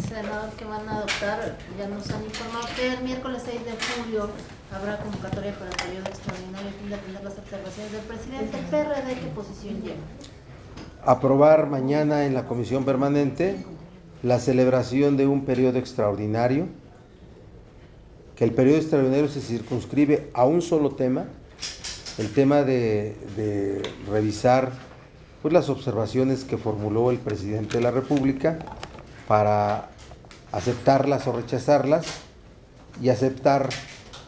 Senador, que van a adoptar, ya nos han informado que el miércoles 6 de julio habrá convocatoria para el periodo extraordinario a fin de atender las observaciones del presidente. ¿El PRD qué posición lleva? Aprobar mañana en la comisión permanente la celebración de un periodo extraordinario, que el periodo extraordinario se circunscribe a un solo tema, el tema de revisar pues las observaciones que formuló el presidente de la República para aceptarlas o rechazarlas y aceptar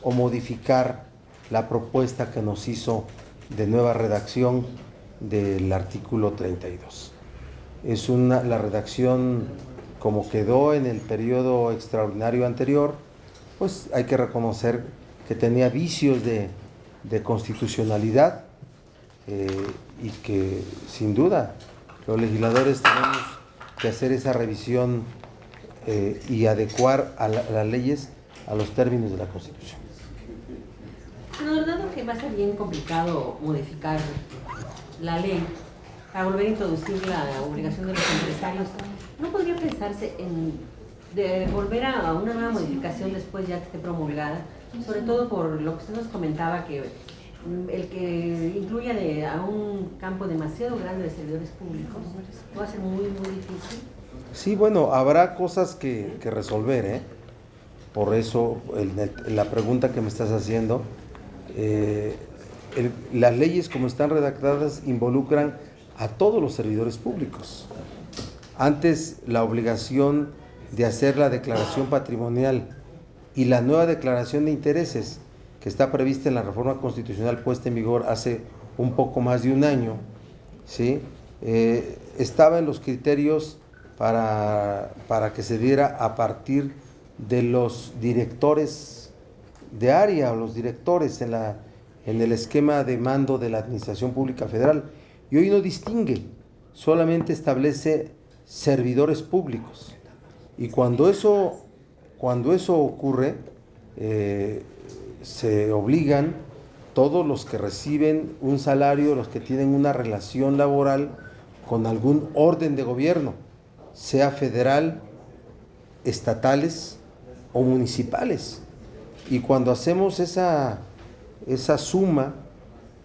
o modificar la propuesta que nos hizo de nueva redacción del artículo 32. Es la redacción como quedó en el periodo extraordinario anterior, pues hay que reconocer que tenía vicios de constitucionalidad, y que sin duda los legisladores tenemos que hacer esa revisión y adecuar a las leyes a los términos de la Constitución. No, dado que va a ser bien complicado modificar la ley para volver a introducir la obligación de los empresarios, ¿no podría pensarse de volver a una nueva modificación después ya que esté promulgada? Sobre todo por lo que usted nos comentaba, que el que incluya a un campo demasiado grande de servidores públicos va a ser muy difícil. Sí, bueno, habrá cosas que resolver, ¿eh? Por eso la pregunta que me estás haciendo, las leyes como están redactadas involucran a todos los servidores públicos. Antes la obligación de hacer la declaración patrimonial y la nueva declaración de intereses que está prevista en la reforma constitucional puesta en vigor hace un poco más de un año, ¿sí? Estaba en los criterios para que se diera a partir de los directores de área o los directores en el esquema de mando de la Administración Pública Federal, y hoy no distingue, solamente establece servidores públicos, y cuando eso ocurre, se obligan todos los que reciben un salario, los que tienen una relación laboral con algún orden de gobierno, sea federal, estatales o municipales. Y cuando hacemos esa suma,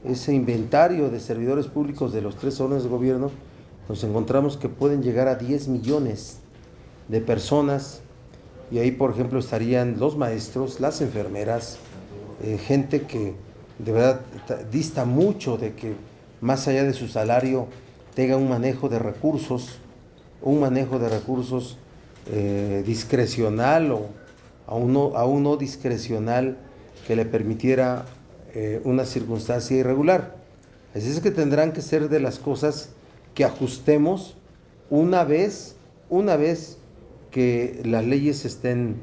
ese inventario de servidores públicos de los tres órdenes de gobierno, nos encontramos que pueden llegar a 10 millones de personas, y ahí por ejemplo estarían los maestros, las enfermeras, gente que de verdad dista mucho de que más allá de su salario tenga un manejo de recursos, discrecional o aún no discrecional que le permitiera una circunstancia irregular. Así es que tendrán que ser de las cosas que ajustemos una vez que las leyes estén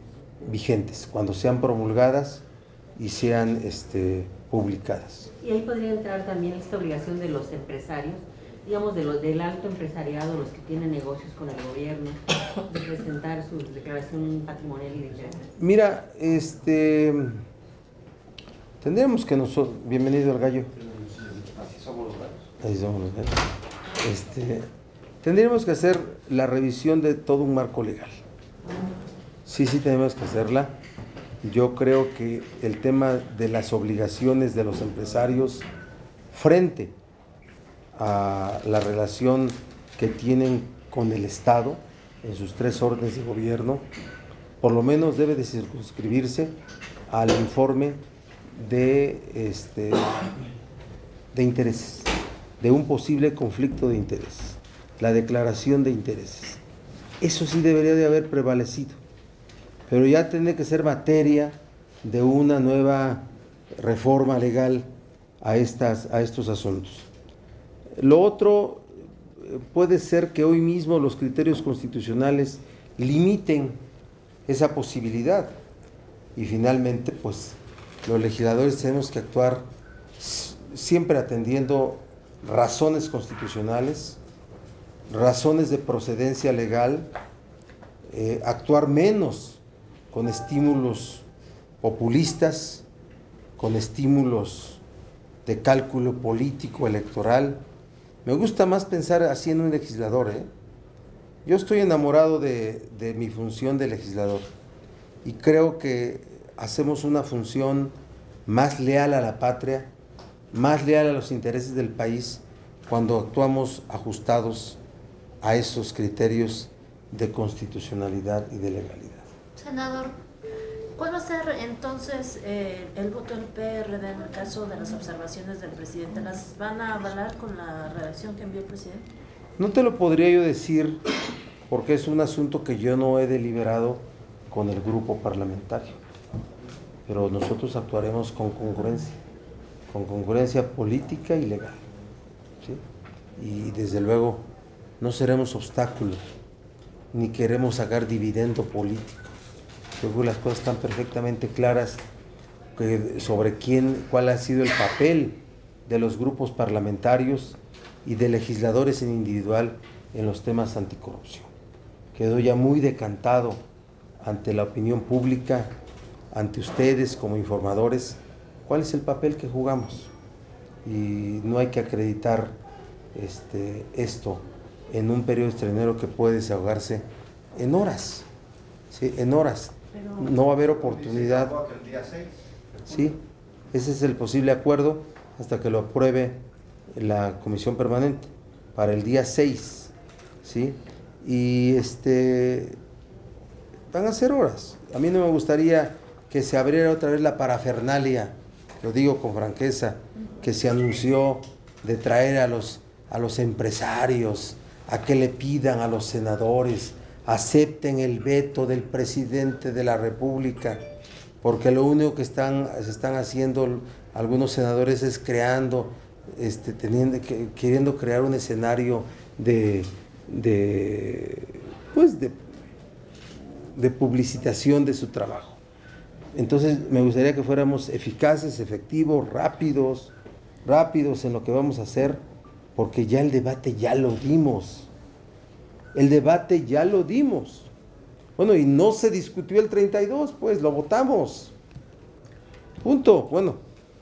vigentes, cuando sean promulgadas y sean publicadas. Y ahí podría entrar también esta obligación de los empresarios, digamos del alto empresariado, los que tienen negocios con el gobierno, de presentar su declaración patrimonial y de ingresos. Mira, tendríamos que nosotros, bienvenido al gallo. Así somos los gallos. Tendríamos que hacer la revisión de todo un marco legal. Sí, tenemos que hacerla. Yo creo que el tema de las obligaciones de los empresarios frente a la relación que tienen con el Estado en sus tres órdenes de gobierno, por lo menos debe de circunscribirse al informe de intereses, de un posible conflicto de interés, la declaración de intereses. Eso sí debería de haber prevalecido, pero ya tiene que ser materia de una nueva reforma legal a estos asuntos. Lo otro, puede ser que hoy mismo los criterios constitucionales limiten esa posibilidad, y finalmente pues los legisladores tenemos que actuar siempre atendiendo razones constitucionales, razones de procedencia legal, actuar menos con estímulos populistas, con estímulos de cálculo político electoral. Me gusta más pensar así en un legislador, Yo estoy enamorado de mi función de legislador y creo que hacemos una función más leal a la patria, más leal a los intereses del país cuando actuamos ajustados a esos criterios de constitucionalidad y de legalidad. Senador, ¿cuál va a ser entonces el voto del PRD en el caso de las observaciones del presidente? ¿Las van a avalar con la redacción que envió el presidente? No te lo podría yo decir porque es un asunto que yo no he deliberado con el grupo parlamentario, pero nosotros actuaremos con congruencia política y legal, ¿sí? Y desde luego no seremos obstáculos, ni queremos sacar dividendo político. Yo creo que las cosas están perfectamente claras sobre cuál ha sido el papel de los grupos parlamentarios y de legisladores en individual en los temas anticorrupción. Quedó ya muy decantado ante la opinión pública, ante ustedes como informadores, cuál es el papel que jugamos. Y no hay que acreditar esto en un periodo extraordinario que puede desahogarse en horas, ¿sí? En horas. No va a haber oportunidad. Sí, ese es el posible acuerdo hasta que lo apruebe la comisión permanente para el día 6, ¿sí? Y van a ser horas. A mí no me gustaría que se abriera otra vez la parafernalia, lo digo con franqueza, que se anunció de traer a los empresarios a que le pidan a los senadores acepten el veto del presidente de la República, porque lo único que se están haciendo algunos senadores es queriendo crear un escenario de publicitación de su trabajo. Entonces me gustaría que fuéramos eficaces, efectivos, rápidos en lo que vamos a hacer, porque ya el debate ya lo dimos. El debate ya lo dimos. Bueno, y no se discutió el 32, pues lo votamos. Punto. Bueno,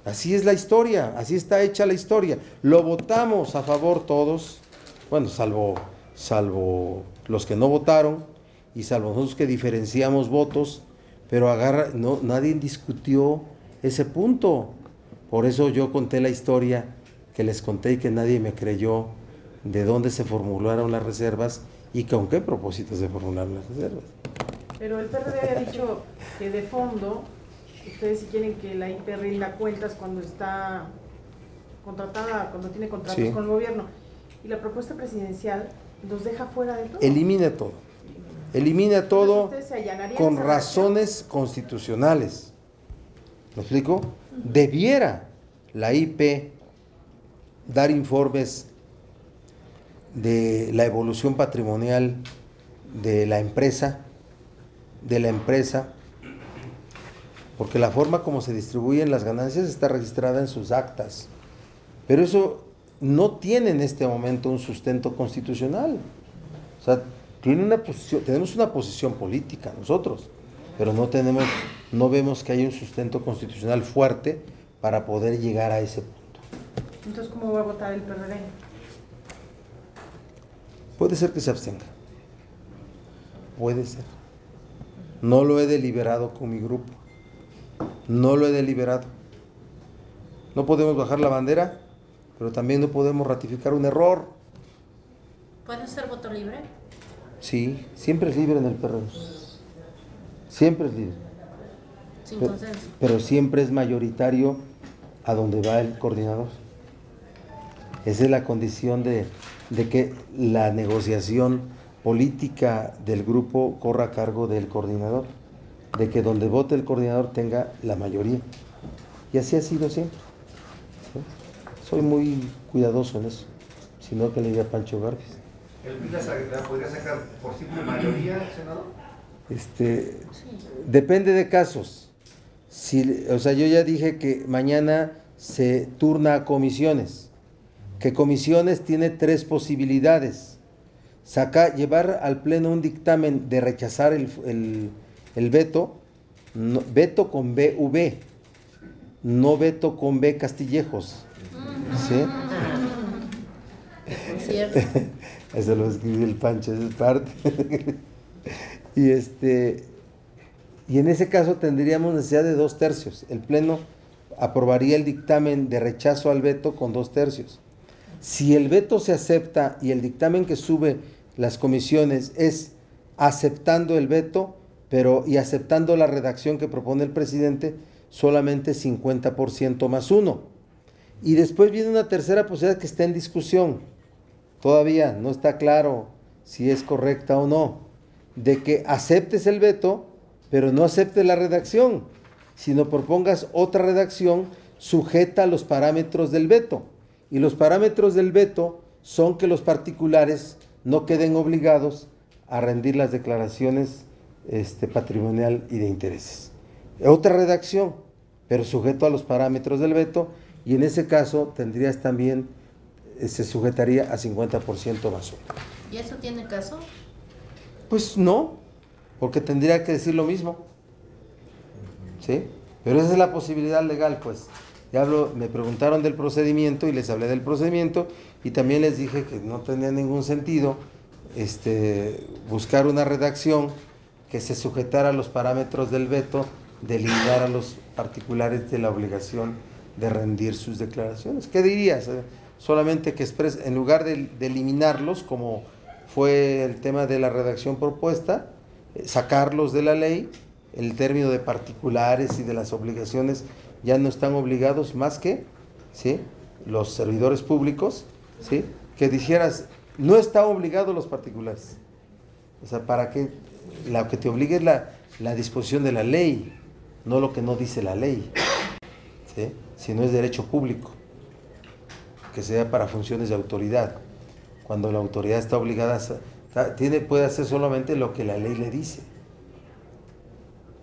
así es la historia, así está hecha la historia. Lo votamos a favor todos, bueno, salvo los que no votaron y salvo nosotros que diferenciamos votos, pero nadie discutió ese punto. Por eso yo conté la historia que les conté y que nadie me creyó, de dónde se formularon las reservas y con qué propósito se formularon las reservas. Pero el PRD había dicho que de fondo, ustedes si quieren que la IP rinda cuentas cuando está contratada, cuando tiene contratos con el gobierno, y la propuesta presidencial los deja fuera de todo. Elimina todo con razones constitucionales. ¿Me explico? Debiera la IP dar informes de la evolución patrimonial de la empresa, porque la forma como se distribuyen las ganancias está registrada en sus actas, pero eso no tiene en este momento un sustento constitucional. O sea, tenemos una posición política nosotros, pero no vemos que haya un sustento constitucional fuerte para poder llegar a ese punto. Entonces, ¿cómo va a votar el PRD? Puede ser que se abstenga. Puede ser. No lo he deliberado con mi grupo. No lo he deliberado. No podemos bajar la bandera, pero también no podemos ratificar un error. ¿Puede ser voto libre? Sí, siempre es libre en el PRD. Siempre es libre. Sin consenso. Pero siempre es mayoritario a donde va el coordinador. Esa es la condición de que la negociación política del grupo corra a cargo del coordinador, de que donde vote el coordinador tenga la mayoría. Y así ha sido siempre. ¿Sí? Soy muy cuidadoso en eso, sino que le diga a Pancho Garbis. ¿El PRI la podría sacar por simple mayoría, senador? Depende de casos. O sea, yo ya dije que mañana se turna a comisiones, que comisiones tiene 3 posibilidades: llevar al pleno un dictamen de rechazar el veto, veto con BV, no veto con B Castillejos, ¿sí? cierto. Eso lo escribió el Pancho, esa es parte. Y en ese caso tendríamos necesidad de 2/3. El Pleno aprobaría el dictamen de rechazo al veto con 2/3. Si el veto se acepta y el dictamen que sube las comisiones es aceptando el veto, y aceptando la redacción que propone el presidente, solamente 50% más 1. Y después viene una tercera posibilidad que está en discusión. Todavía no está claro si es correcta o no, de que aceptes el veto, pero no aceptes la redacción, sino propongas otra redacción sujeta a los parámetros del veto. Y los parámetros del veto son que los particulares no queden obligados a rendir las declaraciones patrimonial y de intereses. Otra redacción, pero sujeto a los parámetros del veto, y en ese caso tendrías también, se sujetaría a 50% más 1. ¿Y eso tiene caso? Pues no, porque tendría que decir lo mismo, ¿sí? Pero esa es la posibilidad legal, pues. Me preguntaron del procedimiento y les hablé del procedimiento, y también les dije que no tenía ningún sentido buscar una redacción que se sujetara a los parámetros del veto, de eliminar a los particulares de la obligación de rendir sus declaraciones. ¿Qué dirías? Solamente que en lugar de eliminarlos, como fue el tema de la redacción propuesta, sacarlos de la ley, el término de particulares y de las obligaciones ya no están obligados más que, ¿sí?, los servidores públicos, ¿sí?, que dijeras, no están obligados los particulares. O sea, ¿para qué? Lo que te obliga es la disposición de la ley, no lo que no dice la ley, ¿sí?, si no es derecho público, que sea para funciones de autoridad. Cuando la autoridad está obligada, puede hacer solamente lo que la ley le dice.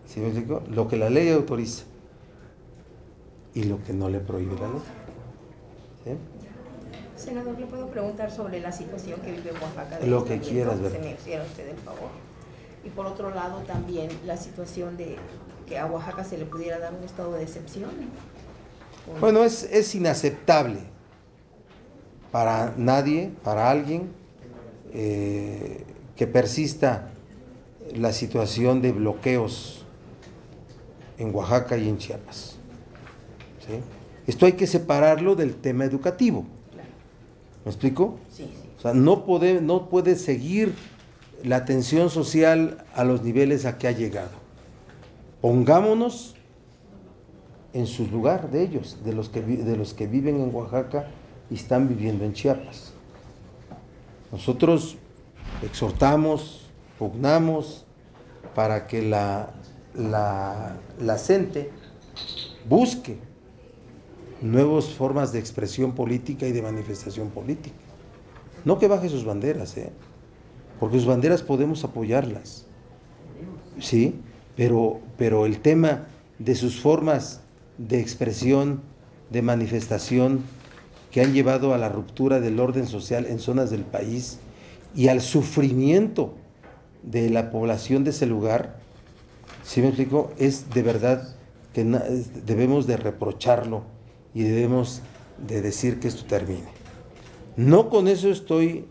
¿Sí me explico? Lo que la ley autoriza y lo que no le prohíbe la ley. ¿Sí? Senador, ¿le puedo preguntar sobre la situación que vive Oaxaca? Lo que quieras ver. Se me hiciera usted el favor. Y por otro lado también la situación de que a Oaxaca se le pudiera dar un estado de excepción. Bueno, es inaceptable para nadie, para alguien, que persista la situación de bloqueos en Oaxaca y en Chiapas. ¿Sí? Esto hay que separarlo del tema educativo. ¿Me explico? Sí, sí. O sea, no puede seguir la tensión social a los niveles a que ha llegado. Pongámonos en su lugar de ellos, de los que viven en Oaxaca y están viviendo en Chiapas. Nosotros exhortamos, pugnamos para que la CENTE busque nuevas formas de expresión política y de manifestación política. No que baje sus banderas, porque sus banderas podemos apoyarlas, sí, pero el tema de sus formas de expresión, de manifestación, que han llevado a la ruptura del orden social en zonas del país y al sufrimiento de la población de ese lugar, ¿sí me explico? Es de verdad que debemos de reprocharlo y debemos de decir que esto termine. No con eso estoy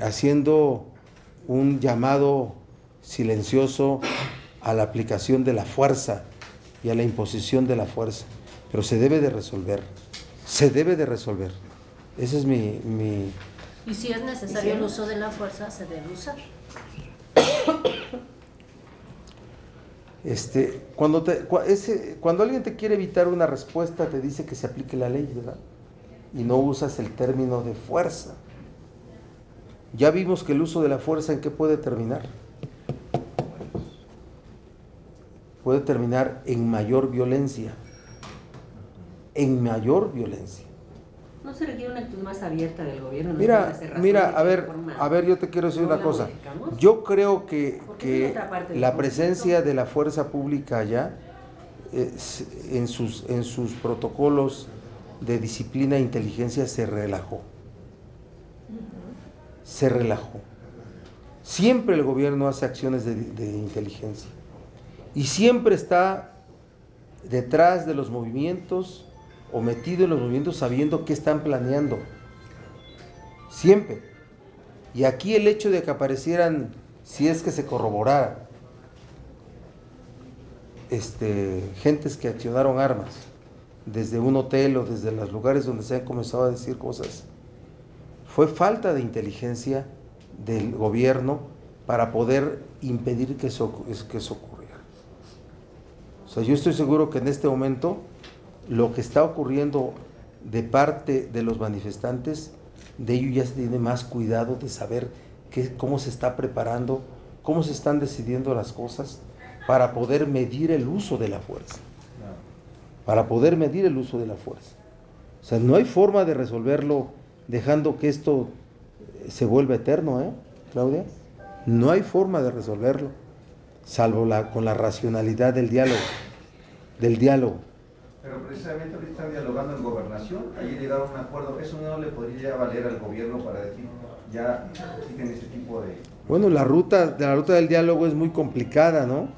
haciendo un llamado silencioso a la aplicación de la fuerza y a la imposición de la fuerza, pero se debe de resolver. Se debe de resolver. Ese es mi... Y si es necesario el uso de la fuerza, se debe usar. Cuando alguien te quiere evitar una respuesta, te dice que se aplique la ley, ¿verdad? Y no usas el término de fuerza. Ya vimos que el uso de la fuerza, ¿en qué puede terminar? Puede terminar en mayor violencia. En mayor violencia. ¿No se requiere una actitud más abierta del gobierno? Mira, a ver, yo te quiero decir una cosa. Yo creo que la presencia de la fuerza pública allá, en sus protocolos de disciplina e inteligencia, se relajó. Se relajó. Siempre el gobierno hace acciones de inteligencia y siempre está detrás de los movimientos o metido en los movimientos sabiendo qué están planeando. siempre. Y aquí el hecho de que aparecieran, si es que se corroborara, gentes que accionaron armas desde un hotel o desde los lugares donde se han comenzado a decir cosas, fue falta de inteligencia del gobierno para poder impedir que eso ocurriera. O sea, yo estoy seguro que en este momento lo que está ocurriendo de parte de los manifestantes, de ello ya se tiene más cuidado de saber cómo se está preparando, cómo se están decidiendo las cosas para poder medir el uso de la fuerza. Para poder medir el uso de la fuerza. O sea, no hay forma de resolverlo dejando que esto se vuelva eterno, Claudia. No hay forma de resolverlo, salvo con la racionalidad del diálogo. Pero precisamente ahorita están dialogando en Gobernación, ayer llegaron a un acuerdo, eso no le podría valer al gobierno para decir, ya existen ese tipo de... Bueno, la ruta del diálogo es muy complicada, ¿no?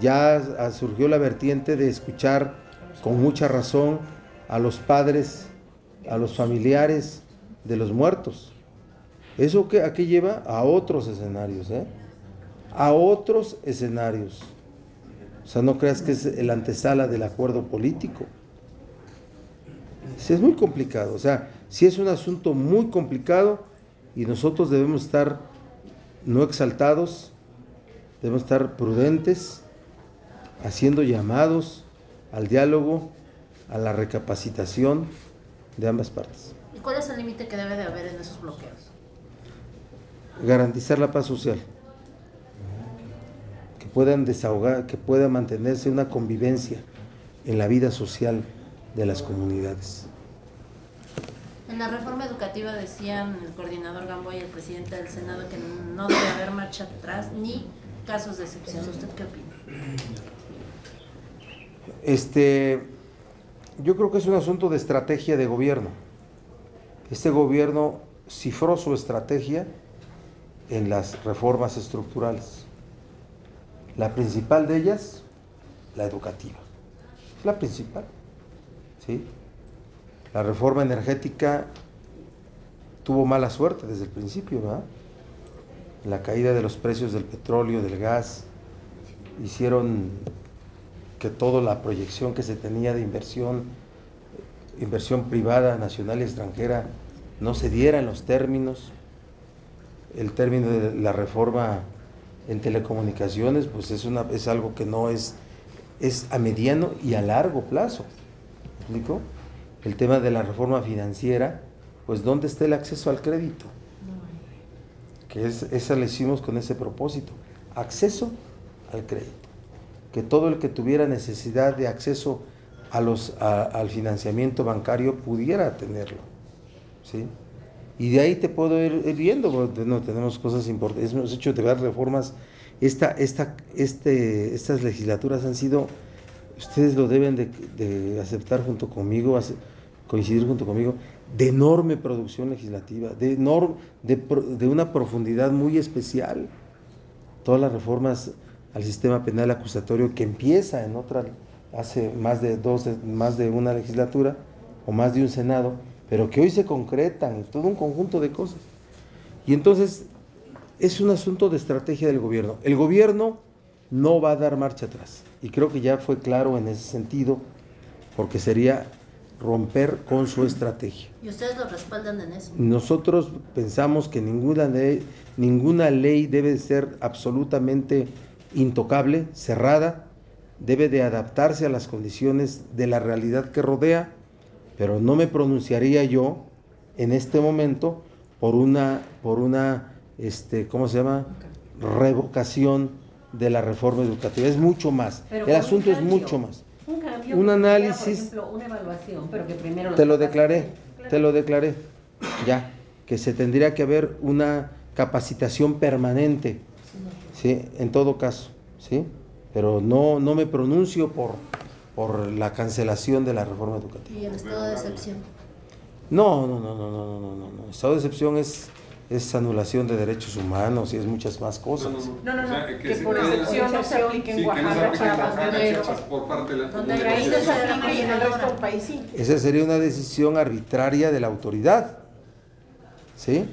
Ya surgió la vertiente de escuchar con mucha razón a los padres, a los familiares de los muertos. ¿Eso a qué lleva? A otros escenarios, A otros escenarios. O sea, no creas que es el antesala del acuerdo político. Sí, es muy complicado, o sea, sí es un asunto muy complicado y nosotros debemos estar no exaltados, debemos estar prudentes, haciendo llamados al diálogo, a la recapacitación de ambas partes. ¿Y cuál es el límite que debe de haber en esos bloqueos? Garantizar la paz social, que puedan desahogar, que pueda mantenerse una convivencia en la vida social de las comunidades. En la reforma educativa decían el coordinador Gamboa y el presidente del Senado que no debe haber marcha atrás ni casos de excepción. ¿Usted qué opina? Yo creo que es un asunto de estrategia de gobierno. Este gobierno cifró su estrategia en las reformas estructurales. La principal de ellas, la educativa. La principal, ¿sí? La reforma energética tuvo mala suerte desde el principio, ¿verdad? La caída de los precios del petróleo, del gas, hicieron que toda la proyección que se tenía de inversión privada, nacional y extranjera, no se diera en los términos. El término de la reforma en telecomunicaciones, pues es algo que no es a mediano y a largo plazo. ¿Me explico? El tema de la reforma financiera, pues ¿dónde está el acceso al crédito? Que esa la hicimos con ese propósito, acceso al crédito. Que todo el que tuviera necesidad de acceso al financiamiento bancario pudiera tenerlo, ¿sí? Y de ahí te puedo ir viendo, porque no tenemos cosas importantes, hemos hecho de varias reformas. Estas legislaturas han sido, ustedes lo deben de aceptar junto conmigo, coincidir junto conmigo, de enorme producción legislativa, de una profundidad muy especial. Todas las reformas al sistema penal acusatorio que empieza en otra, hace más de una legislatura o más de un senado, pero que hoy se concretan, todo un conjunto de cosas. Y entonces es un asunto de estrategia del gobierno. El gobierno no va a dar marcha atrás, y creo que ya fue claro en ese sentido, porque sería romper con su estrategia. ¿Y ustedes lo respaldan en eso? Nosotros pensamos que ninguna ley debe ser absolutamente intocable, cerrada, debe de adaptarse a las condiciones de la realidad que rodea, pero no me pronunciaría yo en este momento por una ¿cómo se llama? Revocación de la reforma educativa. Es mucho más. Pero el asunto es mucho más. Un cambio, un análisis. por ejemplo, una evaluación, pero que primero te lo declaré, ya, que se tendría que haber una capacitación permanente, ¿sí? En todo caso, ¿sí? Pero no me pronuncio por la cancelación de la reforma educativa. ¿Y el estado de excepción? No. Estado de excepción es anulación de derechos humanos y es muchas más cosas. No, O sea, que se por quede- excepción no se aplique en Sí, que no se Oaxaca, aplique en Chiapas, Oaxaca, Guerrero, Chiapas, por parte de la Donde y ahí no se negociación. aplique y en el resto del país sí. Esa sería una decisión arbitraria de la autoridad. ¿sí?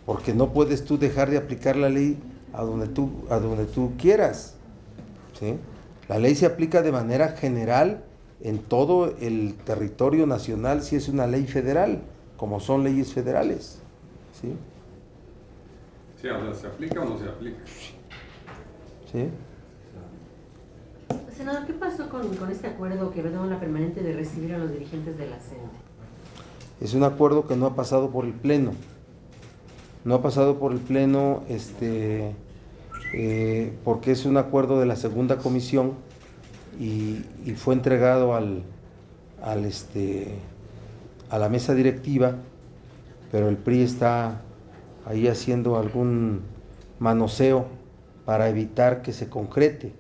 Porque no puedes tú dejar de aplicar la ley a donde tú quieras, ¿sí? La ley se aplica de manera general en todo el territorio nacional si es una ley federal, como son leyes federales, ¿sí? Sí, o sea, ¿se aplica o no se aplica? ¿Sí? Senador, ¿qué pasó con este acuerdo que ve la permanente de recibir a los dirigentes de la CENTE? Es un acuerdo que no ha pasado por el Pleno. No ha pasado por el Pleno porque es un acuerdo de la segunda comisión y fue entregado a la mesa directiva, pero el PRI está ahí haciendo algún manoseo para evitar que se concrete,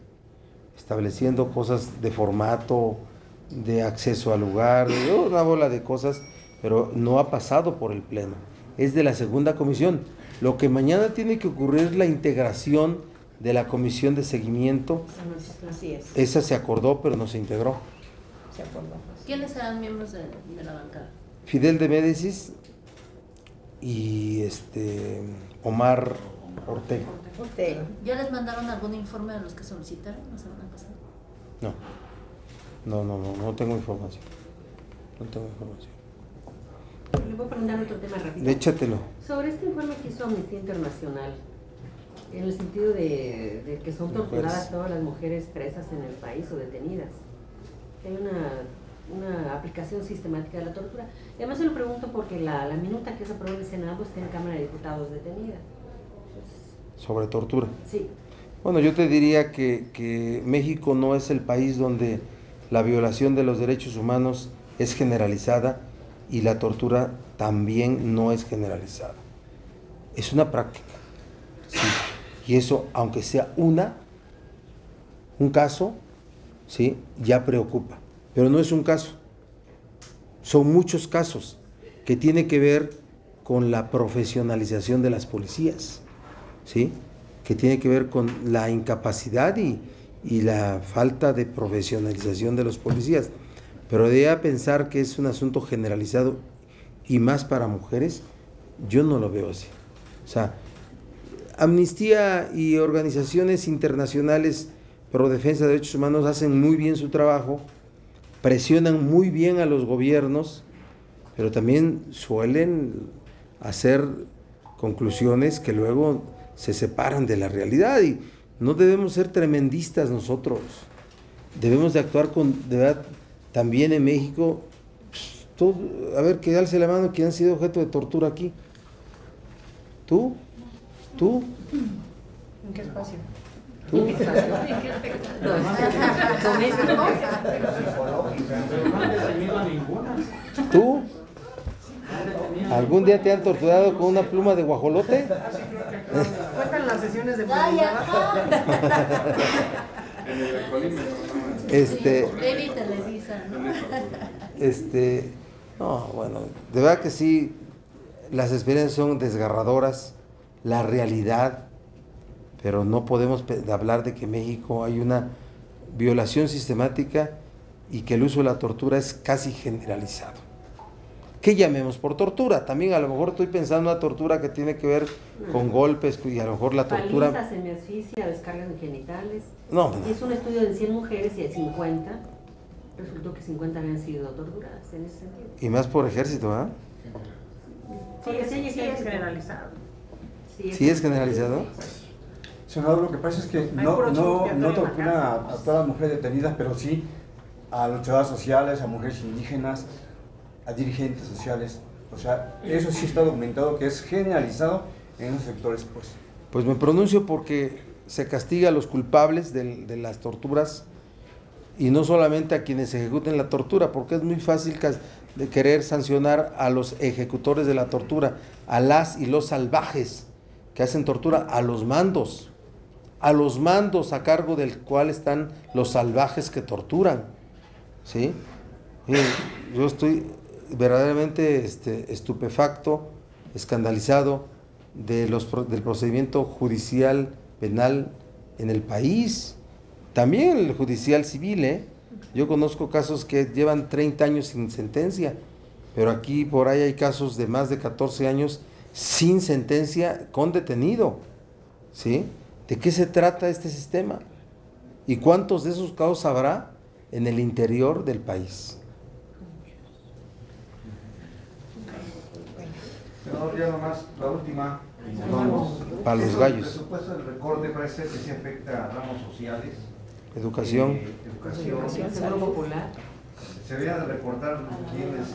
estableciendo cosas de formato, de acceso al lugar, una bola de cosas, pero no ha pasado por el Pleno. Es de la segunda comisión. Lo que mañana tiene que ocurrir es la integración de la comisión de seguimiento. Así es. Esa se acordó, pero no se integró. Se acordó. ¿Quiénes serán miembros de la bancada? Fidel de Médicis y Omar Ortega. Usted. ¿Ya les mandaron algún informe a los que solicitaron la semana pasada? No tengo información. No tengo información. Le voy a preguntar otro tema rápido. Échatelo. Sobre este informe que hizo Amnistía Internacional, en el sentido de que son torturadas todas las mujeres presas en el país o detenidas. Que hay una aplicación sistemática de la tortura. Y además se lo pregunto porque la minuta que se aprobó en el Senado está en Cámara de Diputados detenida. Sobre tortura. Sí. Bueno, yo te diría que México no es el país donde la violación de los derechos humanos es generalizada y la tortura también no es generalizada. Es una práctica, sí. Y eso, aunque sea un caso, sí, ya preocupa. Pero no es un caso. Son muchos casos que tienen que ver con la profesionalización de las policías, ¿sí? Que tiene que ver con la incapacidad y la falta de profesionalización de los policías. Pero de a pensar que es un asunto generalizado y más para mujeres, yo no lo veo así. O sea, Amnistía y organizaciones internacionales pro defensa de derechos humanos hacen muy bien su trabajo, presionan muy bien a los gobiernos, pero también suelen hacer conclusiones que luego se separan de la realidad y no debemos ser tremendistas nosotros. Debemos de actuar de verdad. También en México, a ver, que alce la mano, ¿quién han sido objeto de tortura aquí? ¿Tú? ¿En qué espacio? ¿Tú? ¿Tú? ¿Algún día te han torturado con una pluma de guajolote? ¿Cuentan las sesiones de ¡Ay, preliminar? En el alcoholímetro. Baby Televisa, ¿no? No, bueno, de verdad que sí, las experiencias son desgarradoras, la realidad, pero no podemos hablar de que en México hay una violación sistemática y que el uso de la tortura es casi generalizado. ¿Qué llamemos por tortura? También a lo mejor estoy pensando en una tortura que tiene que ver con golpes y a lo mejor la tortura... Palizas, semiasfixia, descargas de genitales. No. Hizo un estudio de 100 mujeres y de 50, resultó que 50 habían sido torturadas en ese sentido. Y más por ejército, ¿ah? Sí, Sí, es generalizado. ¿Sí es generalizado? Senador, lo que pasa es que no tortura a todas las mujeres detenidas, pero sí a luchadoras sociales, a mujeres indígenas, a dirigentes sociales. O sea, eso sí está documentado que es generalizado en esos sectores, pues. Pues me pronuncio porque se castiga a los culpables de las torturas y no solamente a quienes ejecuten la tortura, porque es muy fácil de querer sancionar a los ejecutores de la tortura, a las y los salvajes que hacen tortura, a los mandos a cargo del cual están los salvajes que torturan, ¿sí? Miren, yo estoy verdaderamente estupefacto, escandalizado del procedimiento judicial penal en el país, también el judicial civil, Yo conozco casos que llevan 30 años sin sentencia, pero aquí por ahí hay casos de más de 14 años sin sentencia con detenido, ¿sí? ¿De qué se trata este sistema? ¿Y cuántos de esos casos habrá en el interior del país? Senador, ya nomás, la última. Para los gallos. El presupuesto del recorte parece que sí afecta a ramos sociales. Educación. Educación. Seguro popular. Se debería de recortar quiénes.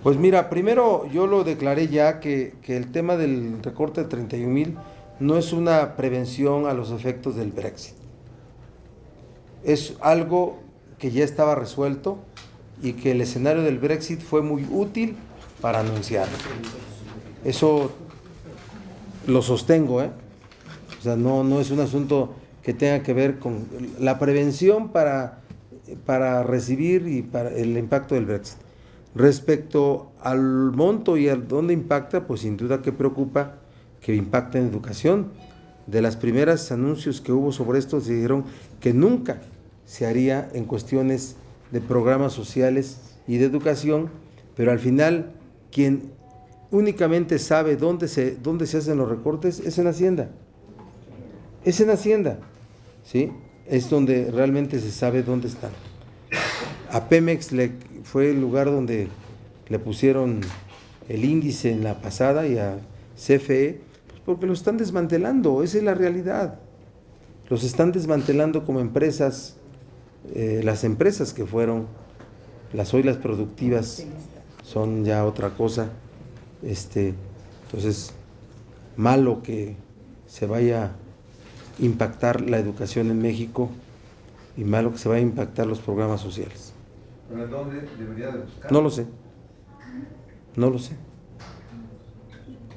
Pues mira, primero yo lo declaré ya que el tema del recorte de 31,000 no es una prevención a los efectos del Brexit. Es algo que ya estaba resuelto y que el escenario del Brexit fue muy útil para anunciarlo. Eso lo sostengo, O sea, no es un asunto que tenga que ver con la prevención para recibir y para el impacto del Brexit. Respecto al monto y a dónde impacta, pues sin duda que preocupa que impacta en educación. De las primeras anuncios que hubo sobre esto se dijeron que nunca se haría en cuestiones de programas sociales y de educación, pero al final quien únicamente sabe dónde se hacen los recortes es en Hacienda. Es en Hacienda, ¿sí? Es donde realmente se sabe dónde están. A Pemex fue el lugar donde le pusieron el índice en la pasada y a CFE, pues porque lo están desmantelando, esa es la realidad. Los están desmantelando como empresas, las empresas que fueron, las hoy las productivas son ya otra cosa. Entonces, malo que se vaya a impactar la educación en México y malo que se vaya a impactar los programas sociales. ¿Pero dónde debería de buscar? No lo sé. No lo sé.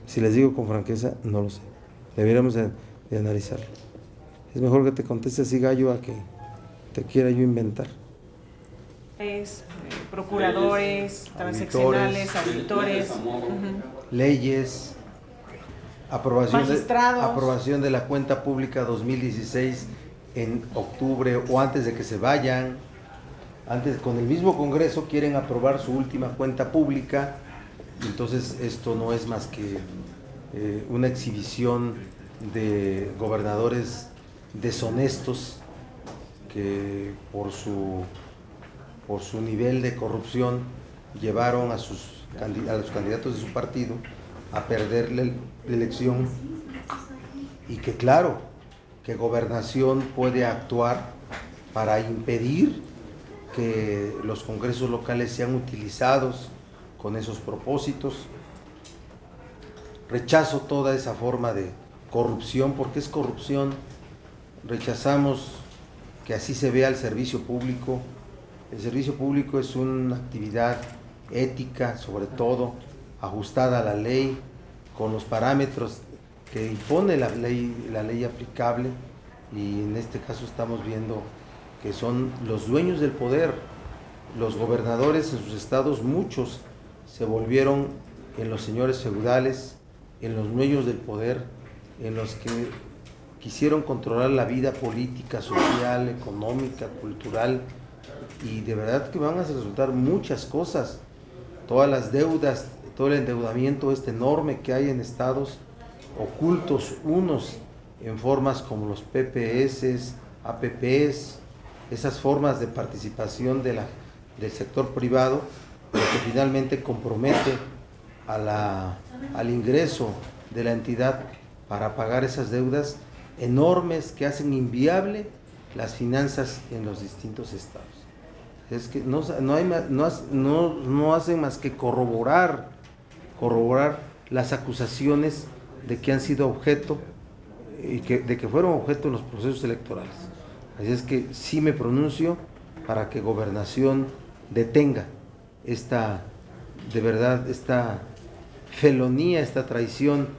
Si les digo con franqueza, no lo sé. Deberíamos de analizarlo. Es mejor que te conteste así, gallo, a que te quiera yo inventar. Procuradores, transaccionales, auditores, leyes, magistrados, aprobación de la cuenta pública 2016 en octubre o antes de que se vayan. Antes, con el mismo Congreso quieren aprobar su última cuenta pública, entonces esto no es más que una exhibición de gobernadores deshonestos que por su nivel de corrupción llevaron a los candidatos de su partido a perder la elección, y que claro, que Gobernación puede actuar para impedir que los congresos locales sean utilizados con esos propósitos. Rechazo toda esa forma de corrupción, porque es corrupción. Rechazamos que así se vea el servicio público. El servicio público es una actividad ética, sobre todo, ajustada a la ley, con los parámetros que impone la ley aplicable, y en este caso estamos viendo que son los dueños del poder. Los gobernadores en sus estados, muchos se volvieron en los señores feudales, en los dueños del poder, en los que quisieron controlar la vida política, social, económica, cultural, y de verdad que van a resultar muchas cosas. Todas las deudas, todo el endeudamiento enorme que hay en estados, ocultos unos en formas como los PPS, APPs, esas formas de participación del sector privado, lo que finalmente compromete al ingreso de la entidad para pagar esas deudas enormes que hacen inviable las finanzas en los distintos estados. Es que no hacen más que corroborar las acusaciones de que han sido objeto y de que fueron objeto en los procesos electorales. Así es que sí me pronuncio para que Gobernación detenga esta felonía, esta traición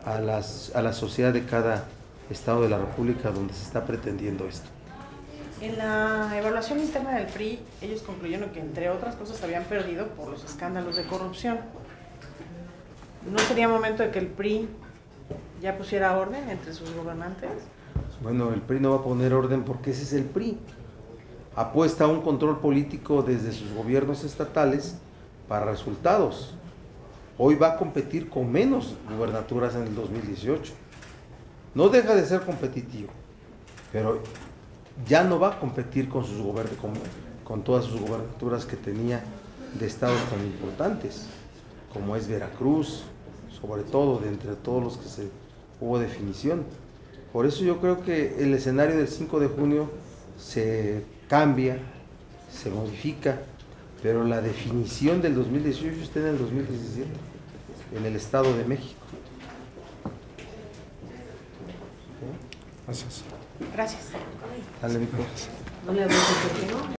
a la sociedad de cada estado de la República donde se está pretendiendo esto. En la evaluación interna del PRI, ellos concluyeron que, entre otras cosas, habían perdido por los escándalos de corrupción. ¿No sería momento de que el PRI ya pusiera orden entre sus gobernantes? Bueno, el PRI no va a poner orden porque ese es el PRI. Apuesta a un control político desde sus gobiernos estatales para resultados. Hoy va a competir con menos gubernaturas en el 2018. No deja de ser competitivo, pero ya no va a competir con todas sus gubernaturas que tenía de estados tan importantes, como es Veracruz, sobre todo de entre todos los que hubo definición. Por eso yo creo que el escenario del 5 de junio se cambia, se modifica, pero la definición del 2018 está en el 2017, en el Estado de México. Gracias. Gracias. Dale, Víctor. No le voy a decir que no.